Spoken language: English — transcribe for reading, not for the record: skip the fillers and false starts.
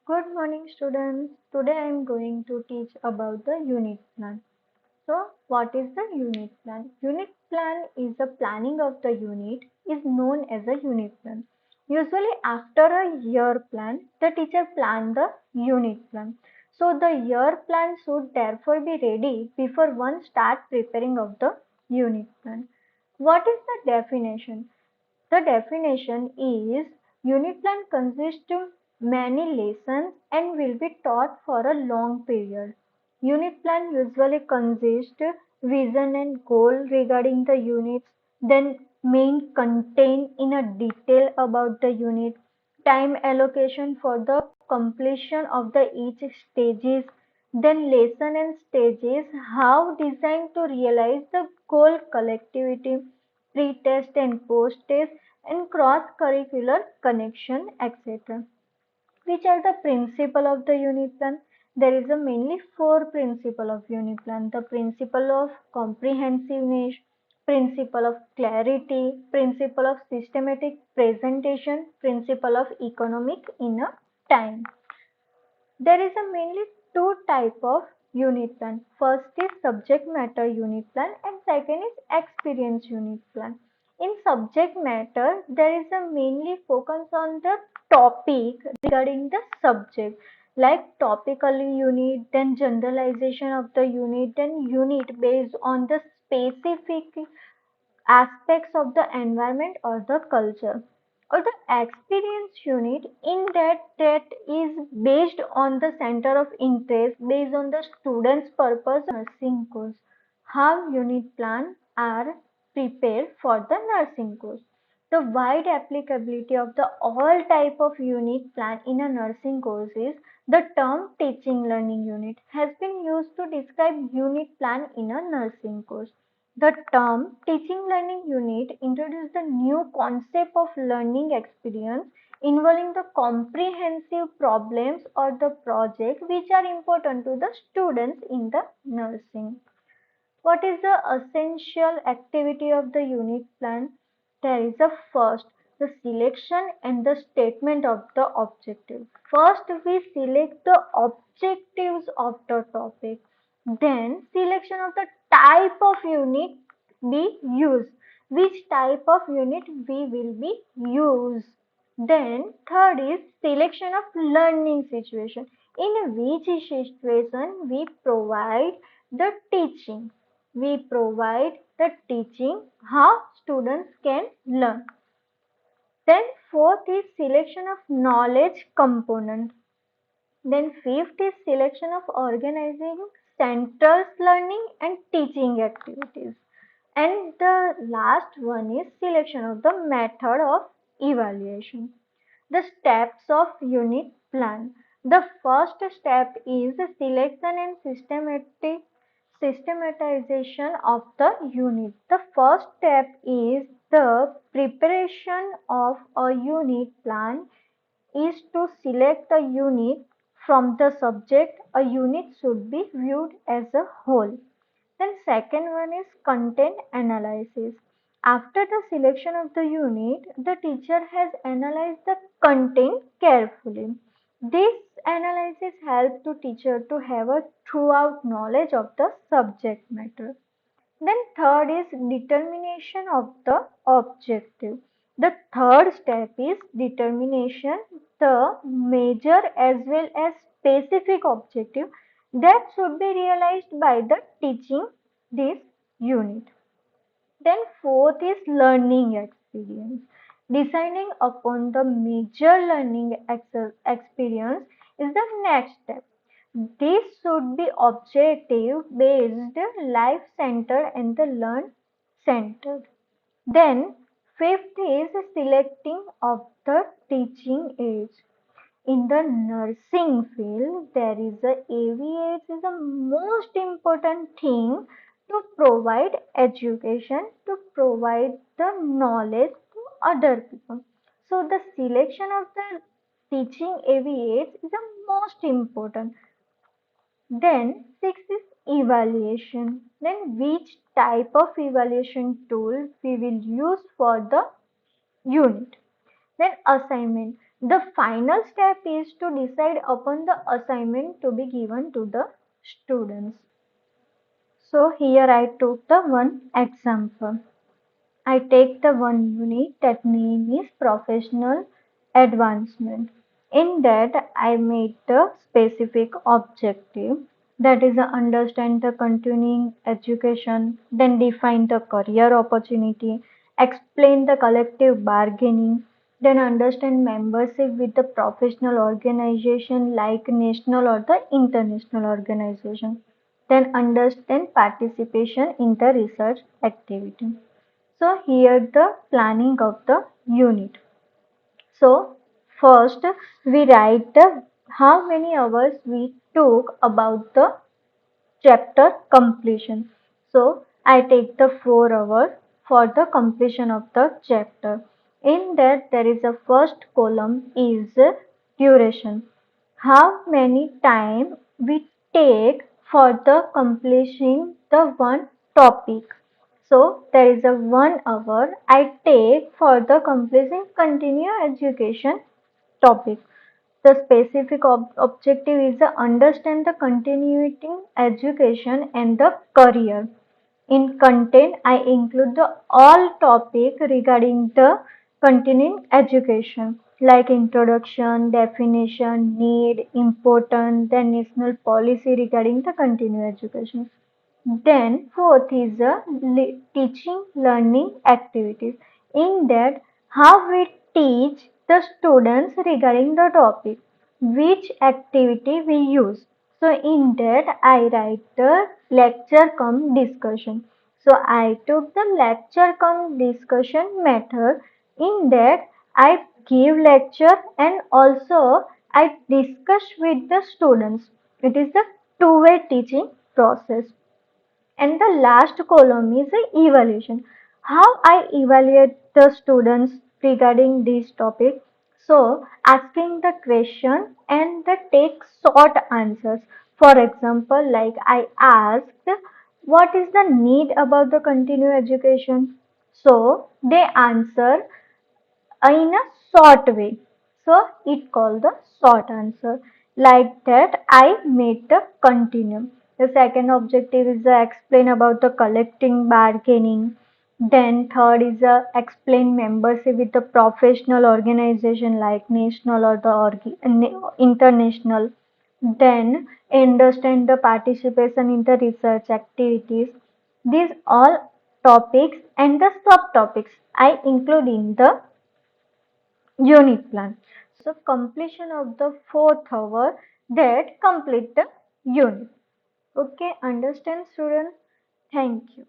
Good morning, students. Today I am going to teach about the unit plan. So, what is the unit plan? Unit plan is the planning of the unit is known as a unit plan. Usually after a year plan, the teacher plan the unit plan. So, the year plan should therefore be ready before one start preparing of the unit plan. What is the definition? The definition is unit plan consists of many lessons and will be taught for a long period. Unit plan usually consists vision and goal regarding the units, then main content in a detail about the unit, time allocation for the completion of the each stages, then lesson and stages, how designed to realize the goal collectivity, pre-test and post-test, and cross-curricular connection, etc. Which are the principle of the unit plan? There is a mainly four principle of unit plan. The principle of comprehensiveness, principle of clarity, principle of systematic presentation, principle of economic in a time. There is a mainly two type of unit plan. First is subject matter unit plan and second is experience unit plan. In subject matter, there is a mainly focus on the topic regarding the subject like topically unit, then generalization of the unit, then unit based on the specific aspects of the environment or the culture or the experience unit in that is based on the center of interest based on the student's purpose nursing course. How unit plan are prepared for the nursing course. The wide applicability of the all type of unit plan in a nursing course is the term teaching learning unit has been used to describe unit plan in a nursing course. The term teaching learning unit introduced the new concept of learning experience involving the comprehensive problems or the project which are important to the students in the nursing. What is the essential activity of the unit plan? There is a first, the selection and the statement of the objective. First, we select the objectives of the topic. Then, selection of the type of unit be used. Which type of unit we will be use. Then, third is selection of learning situation. In which situation we provide the teaching. We provide the teaching how students can learn. Then fourth is selection of knowledge component. Then fifth is selection of organizing centers learning and teaching activities. And the last one is selection of the method of evaluation. The steps of unit plan. The first step is the selection and systematization of the unit. The first step is the preparation of a unit plan is to select a unit from the subject. A unit should be viewed as a whole. Then second one is content analysis. After the selection of the unit, the teacher has analyzed the content carefully. This analysis helps to teacher to have a throughout knowledge of the subject matter. Then third is determination of the objective. The third step is determination, the major as well as specific objective that should be realized by the teaching this unit. Then fourth is learning experience. Deciding upon the major learning experience is the next step. This should be objective based, life centered and the learn centered. Then fifth is selecting of the teaching age. In the nursing field, there is a AVH is the most important thing to provide education, to provide the knowledge to other people. So the selection of the teaching AVH is the most important. Then sixth is evaluation. Then which type of evaluation tool we will use for the unit. Then assignment. The final step is to decide upon the assignment to be given to the students. So here I took the one example. I take the one unit that name is professional advancement. In that I made the specific objective, that is understand the continuing education, then define the career opportunity, explain the collective bargaining, then understand membership with the professional organization like national or the international organization, then understand participation in the research activity. So here the planning of the unit. So first we write how many hours we took about the chapter completion. So I take the 4 hours for the completion of the chapter. In that there is a first column is duration. How many time we take for the completing the one topic. So there is a 1 hour I take for the completing continuing education topic. The specific objective is to understand the continuing education and the career. In content, I include the all topic regarding the continuing education like introduction, definition, need, important, then national policy regarding the continuing education. Then fourth is teaching learning activities. In that, how we teach the students regarding the topic, which activity we use. So in that, I write the lecture come discussion. So I took the lecture come discussion method. In that, I give lecture and also I discuss with the students. It is the two-way teaching process. And the last column is the evaluation. How I evaluate the students regarding this topic. So asking the question and the take short answers. For example, like I asked, what is the need about the continuing education? So they answer in a short way. So it called the short answer. Like that, I made the continuum. The second objective is explain about the collecting bargaining. Then third is explain membership with the professional organization like national or the international. Then understand the participation in the research activities. These all topics and the subtopics I include in the unit plan. So completion of the 4th hour that complete the unit. Okay, understand students? Thank you.